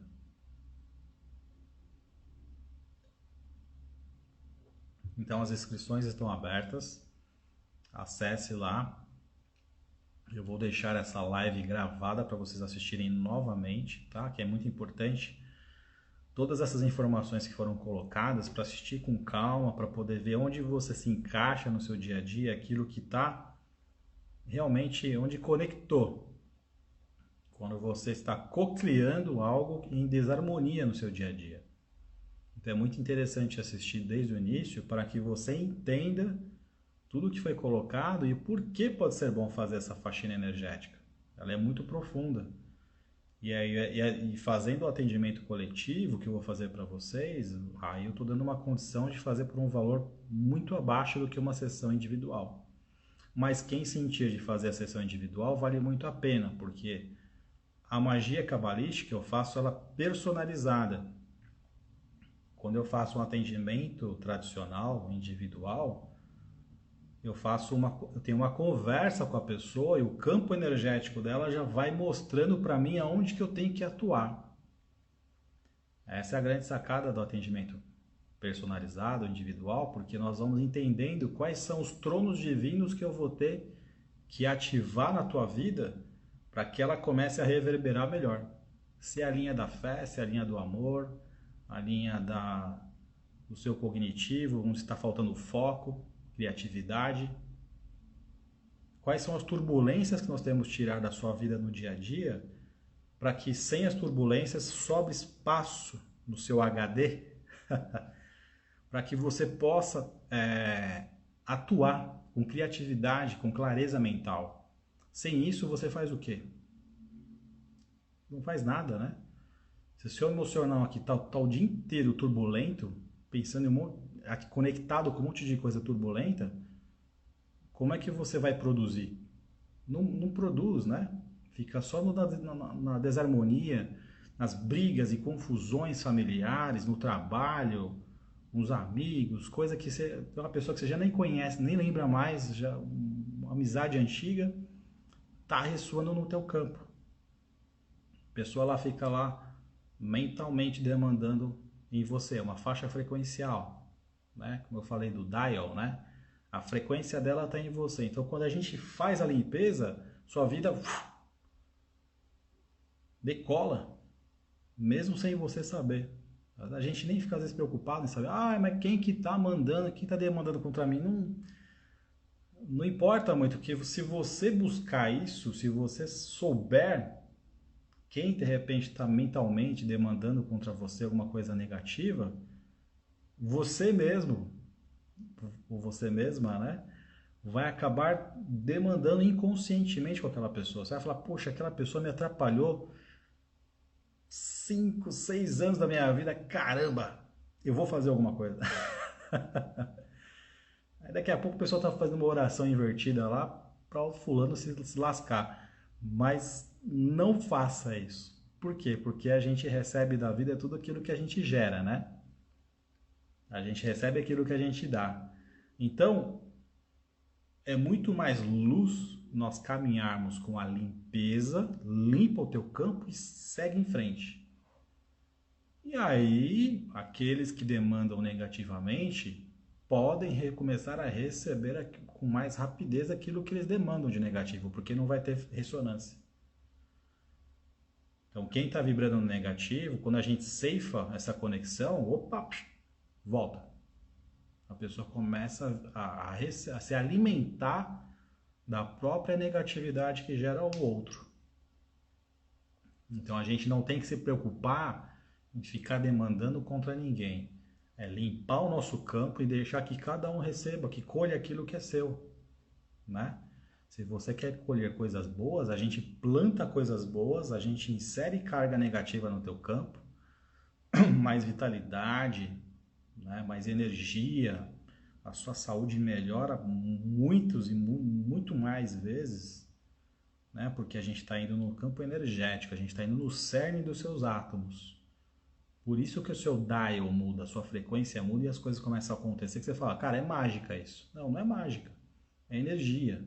Então as inscrições estão abertas. Acesse lá. Eu vou deixar essa live gravada para vocês assistirem novamente, tá? Que é muito importante. Todas essas informações que foram colocadas para assistir com calma, para poder ver onde você se encaixa no seu dia a dia, aquilo que está realmente onde conectou. Quando você está co-criando algo em desarmonia no seu dia a dia. Então é muito interessante assistir desde o início para que você entenda tudo que foi colocado e por que pode ser bom fazer essa faxina energética. Ela é muito profunda. E fazendo o atendimento coletivo que eu vou fazer para vocês, aí eu estou dando uma condição de fazer por um valor muito abaixo do que uma sessão individual. Mas quem sentir de fazer a sessão individual vale muito a pena, porque a magia cabalística eu faço ela personalizada. Quando eu faço um atendimento tradicional, individual, eu tenho uma conversa com a pessoa e o campo energético dela já vai mostrando para mim aonde que eu tenho que atuar. Essa é a grande sacada do atendimento personalizado, individual, porque nós vamos entendendo quais são os tronos divinos que eu vou ter que ativar na tua vida para que ela comece a reverberar melhor. Se é a linha da fé, se é a linha do amor, a linha do seu cognitivo, onde está faltando foco, criatividade. Quais são as turbulências que nós temos que tirar da sua vida no dia a dia para que sem as turbulências sobre espaço no seu HD para que você possa atuar com criatividade, com clareza mental. Sem isso você faz o quê? Não faz nada, né? Se o seu emocional aqui tá o dia inteiro turbulento, pensando aqui conectado com um monte de coisa turbulenta, como é que você vai produzir? Não produz, né? Fica só na desarmonia, nas brigas e confusões familiares, no trabalho, com os amigos, coisa que você é uma pessoa que você já nem conhece, nem lembra mais, já uma amizade antiga, tá ressoando no teu campo. A pessoa lá fica lá mentalmente demandando em você uma faixa frequencial, né? Como eu falei do dial, né? A frequência dela está em você. Então, quando a gente faz a limpeza, sua vida decola, mesmo sem você saber. A gente nem fica às vezes preocupado em saber, mas quem que está mandando, quem está demandando contra mim? Não importa muito, porque se você buscar isso, se você souber quem de repente está mentalmente demandando contra você alguma coisa negativa, você mesmo, ou você mesma, né, vai acabar demandando inconscientemente com aquela pessoa. Você vai falar, poxa, aquela pessoa me atrapalhou 5, 6 anos da minha vida, caramba, eu vou fazer alguma coisa. Aí daqui a pouco o pessoal está fazendo uma oração invertida lá para o fulano se lascar. Mas não faça isso. Por quê? Porque a gente recebe da vida tudo aquilo que a gente gera, né? A gente recebe aquilo que a gente dá. Então, é muito mais luz nós caminharmos com a limpeza, limpa o teu campo e segue em frente. E aí, aqueles que demandam negativamente podem começar a receber com mais rapidez aquilo que eles demandam de negativo, porque não vai ter ressonância. Então, quem está vibrando no negativo, quando a gente ceifa essa conexão, opa, volta. A pessoa começa a se alimentar da própria negatividade que gera o outro. Então, a gente não tem que se preocupar em ficar demandando contra ninguém. É limpar o nosso campo e deixar que cada um receba, que colhe aquilo que é seu, né? Se você quer colher coisas boas, a gente planta coisas boas, a gente insere carga negativa no teu campo, mais vitalidade, né? Mais energia, a sua saúde melhora muito mais vezes, né? Porque a gente está indo no campo energético, a gente está indo no cerne dos seus átomos. Por isso que o seu dial muda, a sua frequência muda e as coisas começam a acontecer, que você fala, cara, é mágica isso. Não é mágica, é energia.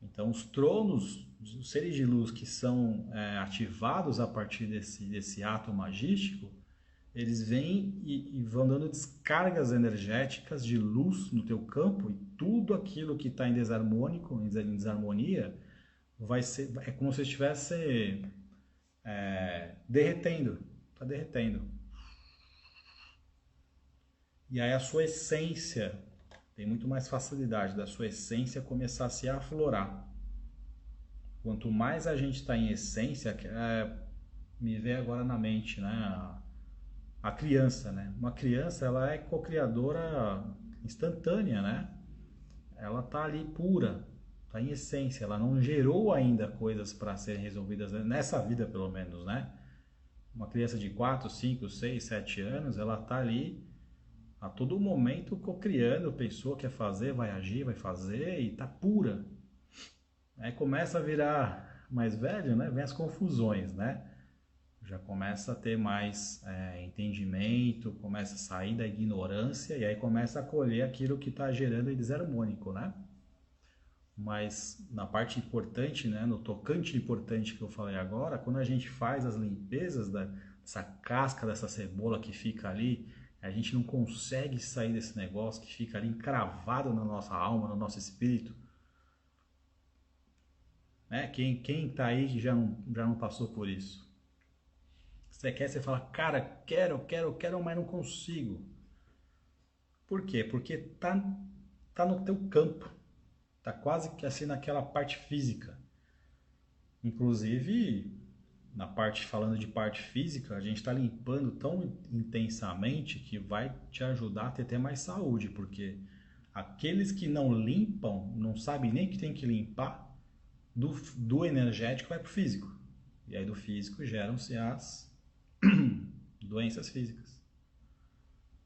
Então, os tronos, os seres de luz que são ativados a partir desse ato magístico, eles vêm e vão dando descargas energéticas de luz no teu campo e tudo aquilo que está em desarmônico, em desarmonia, é como se estivesse derretendo, está derretendo. E aí a sua essência, tem muito mais facilidade da sua essência começar a se aflorar. Quanto mais a gente está em essência, me vem agora na mente, né? A criança, né? Uma criança, ela é co-criadora instantânea, né? Ela tá ali pura, tá em essência, ela não gerou ainda coisas para serem resolvidas nessa vida, pelo menos, né? Uma criança de 4, 5, 6, 7 anos, ela tá ali a todo momento co-criando, pensou, quer fazer, vai agir, vai fazer e tá pura. Aí começa a virar mais velho, né? Vem as confusões, né? Já começa a ter mais entendimento, começa a sair da ignorância e aí começa a colher aquilo que está gerando desarmônico, né? Mas na parte importante, né, no tocante importante que eu falei agora, quando a gente faz as limpezas dessa casca dessa cebola que fica ali, a gente não consegue sair desse negócio que fica ali encravado na nossa alma, no nosso espírito. Né? Quem tá aí que já não passou por isso? Você quer, você fala, cara, quero, mas não consigo. Por quê? Porque tá no teu campo. Tá quase que assim naquela parte física. Inclusive, falando de parte física, a gente está limpando tão intensamente que vai te ajudar a ter até mais saúde, porque aqueles que não limpam, não sabem nem que tem que limpar, do energético vai para o físico. E aí do físico geram-se as doenças físicas.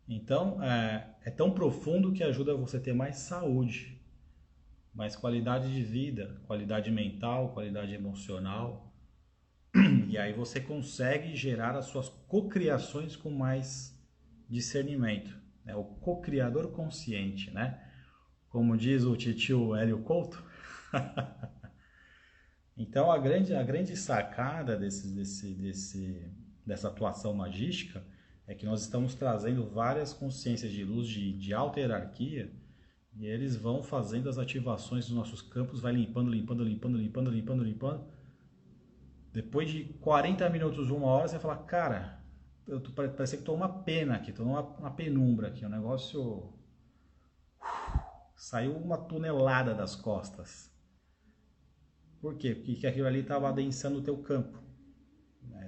Então, é tão profundo que ajuda você a ter mais saúde, mais qualidade de vida, qualidade mental, qualidade emocional. E aí você consegue gerar as suas cocriações com mais discernimento. Né? O cocriador consciente, né? Como diz o titio Hélio Couto. Então a grande sacada dessa atuação magística é que nós estamos trazendo várias consciências de luz de alta hierarquia e eles vão fazendo as ativações dos nossos campos, vai limpando. Depois de 40 minutos, 1 hora, você fala, cara, parece que estou uma pena aqui, estou numa penumbra aqui, o negócio saiu uma tonelada das costas. Por quê? Porque aquilo ali estava adensando o teu campo.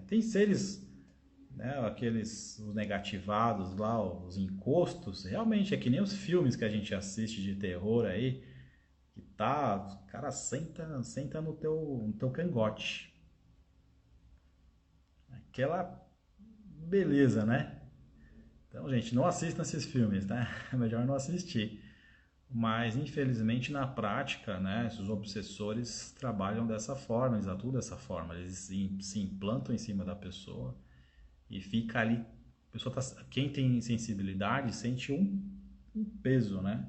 Tem seres, né, os negativados lá, os encostos, realmente é que nem os filmes que a gente assiste de terror aí, que o cara senta no teu cangote. Aquela beleza, né? Então, gente, não assistam esses filmes, né? É melhor não assistir. Mas, infelizmente, na prática, né, esses obsessores trabalham dessa forma, eles atuam dessa forma. Eles se implantam em cima da pessoa e fica ali. Quem tem sensibilidade sente um peso, né?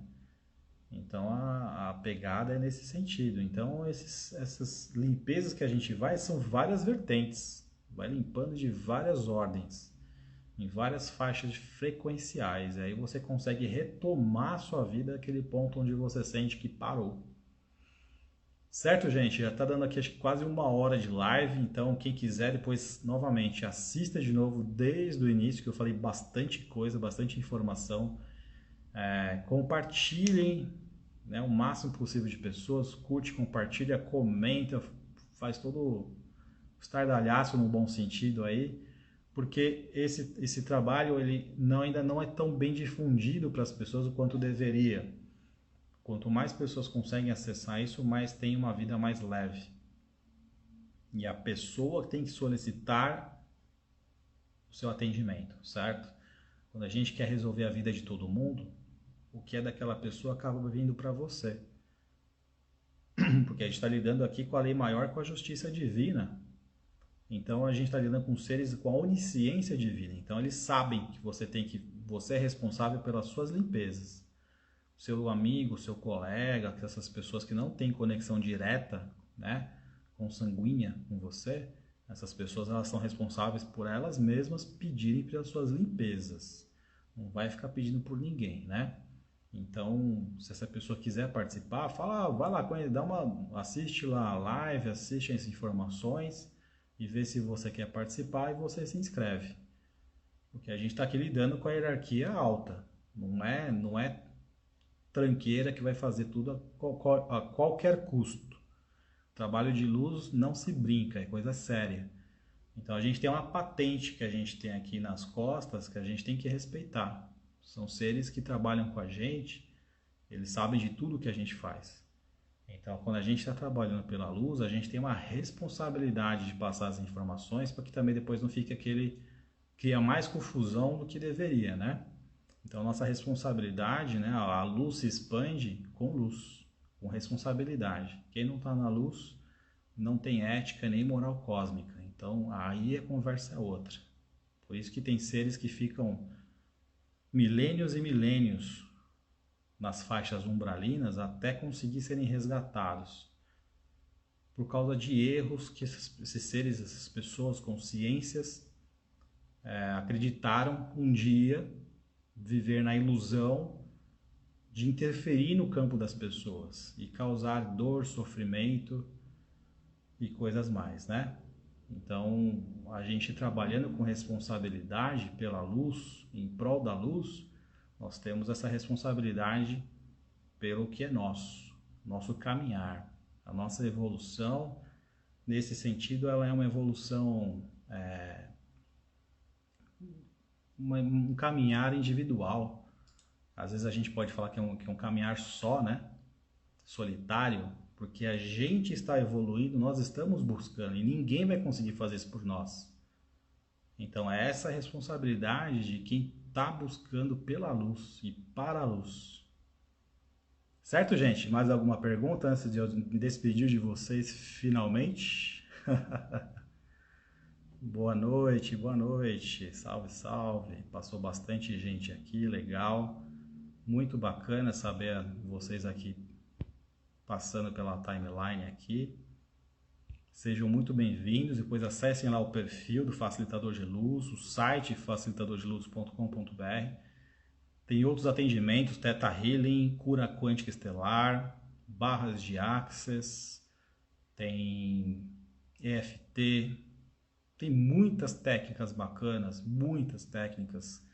Então, a pegada é nesse sentido. Então, essas limpezas que a gente vai são várias vertentes. Vai limpando de várias ordens, em várias faixas frequenciais. Aí você consegue retomar a sua vida naquele ponto onde você sente que parou. Certo, gente? Já está dando aqui acho que quase 1 hora de live, então quem quiser depois, novamente, assista de novo desde o início, que eu falei bastante coisa, bastante informação. Compartilhem, né, o máximo possível de pessoas, curte, compartilha, comenta, faz todo o estardalhaço no bom sentido aí, porque esse trabalho ele ainda não é tão bem difundido para as pessoas o quanto deveria. Quanto mais pessoas conseguem acessar isso, mais tem uma vida mais leve. E a pessoa tem que solicitar o seu atendimento, certo? Quando a gente quer resolver a vida de todo mundo, o que é daquela pessoa acaba vindo para você. Porque a gente está lidando aqui com a lei maior, com a justiça divina. Então a gente está lidando com seres com a onisciência divina. Então eles sabem que você é responsável pelas suas limpezas. Seu amigo, seu colega, essas pessoas que não têm conexão direta, né, consanguínea com você, Essas pessoas elas são responsáveis por elas mesmas pedirem pelas suas limpezas. Não vai ficar pedindo por ninguém, né? Então, se essa pessoa quiser participar, fala, vai lá, assiste lá a live, assiste as informações e vê se você quer participar e você se inscreve. Porque a gente está aqui lidando com a hierarquia alta. Não é tranqueira que vai fazer tudo a qualquer custo. Trabalho de luz não se brinca, é coisa séria. Então a gente tem uma patente que a gente tem aqui nas costas que a gente tem que respeitar. São seres que trabalham com a gente, eles sabem de tudo que a gente faz. Então quando a gente está trabalhando pela luz, a gente tem uma responsabilidade de passar as informações para que também depois não fique cria mais confusão do que deveria, né? Então nossa responsabilidade, né? A luz se expande com luz, com responsabilidade. Quem não está na luz não tem ética nem moral cósmica. Então aí a conversa é outra. Por isso que tem seres que ficam milênios e milênios nas faixas umbralinas até conseguir serem resgatados. Por causa de erros que esses seres, essas pessoas, consciências, acreditaram um dia viver na ilusão de interferir no campo das pessoas e causar dor, sofrimento e coisas mais, né? Então, a gente trabalhando com responsabilidade pela luz, em prol da luz, nós temos essa responsabilidade pelo que é nosso caminhar, a nossa evolução. Nesse sentido, ela é uma evolução, um caminhar individual. Às vezes a gente pode falar que é um caminhar só, né? Solitário, porque a gente está evoluindo, nós estamos buscando e ninguém vai conseguir fazer isso por nós. Então é essa responsabilidade de quem está buscando pela luz e para a luz. Certo, gente? Mais alguma pergunta antes de eu me despedir de vocês finalmente? Boa noite, salve, salve. Passou bastante gente aqui, legal. Muito bacana saber vocês aqui passando pela timeline aqui. Sejam muito bem-vindos. Depois acessem lá o perfil do Facilitador de Luz, o site facilitadordeluz.com.br. Tem outros atendimentos, Theta Healing, cura quântica estelar, barras de Access, tem EFT, tem muitas técnicas bacanas, muitas técnicas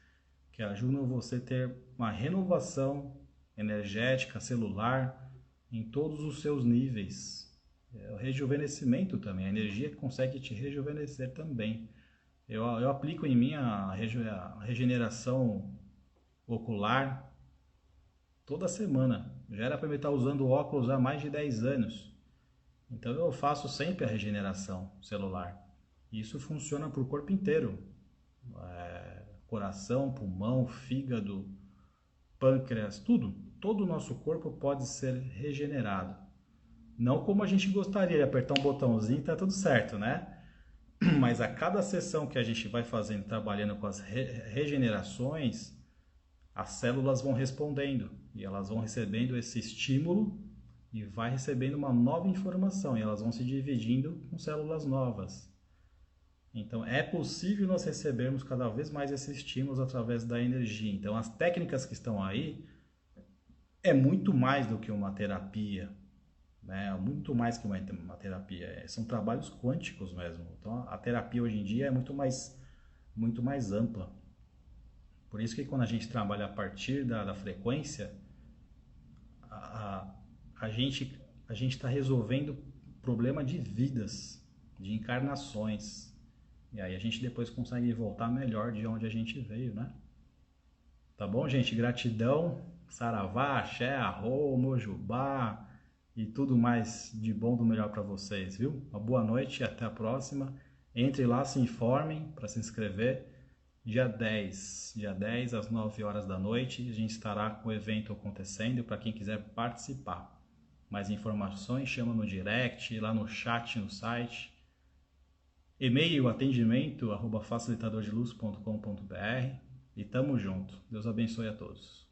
que ajudam você a ter uma renovação energética, celular, em todos os seus níveis. O rejuvenescimento também, a energia consegue te rejuvenescer também. Eu aplico em mim a regeneração ocular toda semana. Já era para eu estar usando óculos há mais de 10 anos. Então eu faço sempre a regeneração celular. Isso funciona para o corpo inteiro. Coração, pulmão, fígado, pâncreas, tudo. Todo o nosso corpo pode ser regenerado. Não como a gente gostaria, de apertar um botãozinho e tá tudo certo, né? Mas a cada sessão que a gente vai fazendo, trabalhando com as regenerações, as células vão respondendo e elas vão recebendo esse estímulo e vai recebendo uma nova informação e elas vão se dividindo com células novas. Então é possível nós recebermos cada vez mais esses estímulos através da energia. Então as técnicas que estão aí é muito mais do que uma terapia, né? Muito mais que uma terapia. São trabalhos quânticos mesmo. Então a terapia hoje em dia é muito mais ampla. Por isso que quando a gente trabalha a partir da frequência, a gente está resolvendo problema de vidas, de encarnações. E aí a gente depois consegue voltar melhor de onde a gente veio, né? Tá bom, gente? Gratidão. Saravá, axé, arro, mojubá e tudo mais de bom do melhor para vocês, viu? Uma boa noite e até a próxima. Entre lá, se informem para se inscrever. Dia 10 às 9 horas da noite, a gente estará com o evento acontecendo para quem quiser participar. Mais informações, chama no direct, lá no chat, no site. E-mail atendimento @facilitadordeluz.com.br e tamo junto. Deus abençoe a todos.